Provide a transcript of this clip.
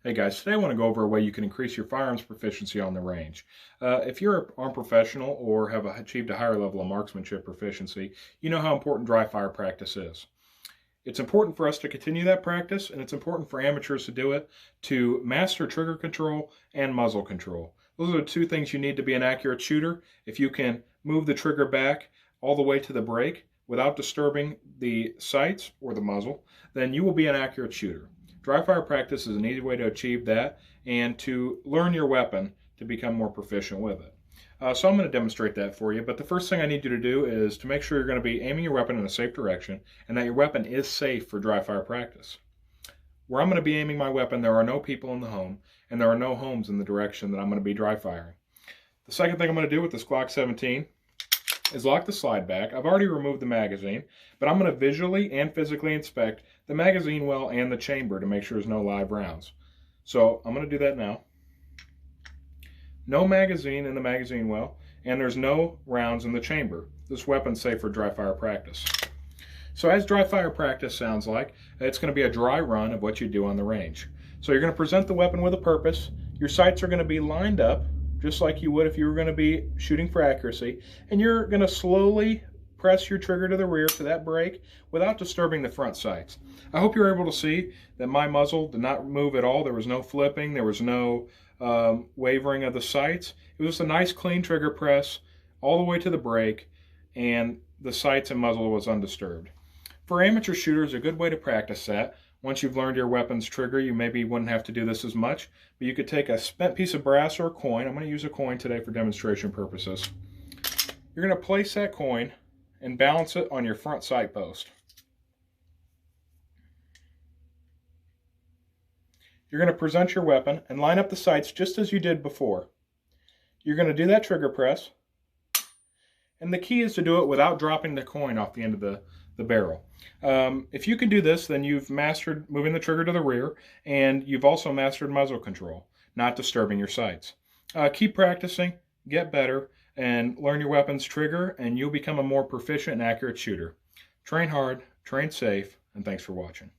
Hey guys, today I want to go over a way you can increase your firearms proficiency on the range. If you're an armed professional or have achieved a higher level of marksmanship proficiency, you know how important dry fire practice is. It's important for us to continue that practice, and it's important for amateurs to do it to master trigger control and muzzle control. Those are the two things you need to be an accurate shooter. If you can move the trigger back all the way to the break without disturbing the sights or the muzzle, then you will be an accurate shooter. Dry fire practice is an easy way to achieve that and to learn your weapon to become more proficient with it. So I'm going to demonstrate that for you, but the first thing I need you to do is to make sure you're going to be aiming your weapon in a safe direction and that your weapon is safe for dry fire practice. Where I'm going to be aiming my weapon, there are no people in the home, and there are no homes in the direction that I'm going to be dry firing. The second thing I'm going to do with this Glock 17 is lock the slide back. I've already removed the magazine, but I'm going to visually and physically inspect the magazine well and the chamber to make sure there's no live rounds. So I'm going to do that now. No magazine in the magazine well, and there's no rounds in the chamber. This weapon's safe for dry fire practice. So as dry fire practice sounds like, it's going to be a dry run of what you do on the range. So you're going to present the weapon with a purpose. Your sights are going to be lined up just like you would if you were going to be shooting for accuracy, and you're going to slowly press your trigger to the rear to that break without disturbing the front sights. I hope you're able to see that my muzzle did not move at all. There was no flipping, there was no wavering of the sights. It was a nice clean trigger press all the way to the break, and the sights and muzzle was undisturbed. For amateur shooters, a good way to practice that, once you've learned your weapon's trigger, you maybe wouldn't have to do this as much, but you could take a spent piece of brass or a coin. I'm going to use a coin today for demonstration purposes. You're going to place that coin and balance it on your front sight post. You're going to present your weapon and line up the sights just as you did before. You're going to do that trigger press, and the key is to do it without dropping the coin off the end of the barrel. If you can do this, then you've mastered moving the trigger to the rear, and you've also mastered muzzle control, not disturbing your sights. Keep practicing, get better, and learn your weapon's trigger, and you'll become a more proficient and accurate shooter. Train hard, train safe, and thanks for watching.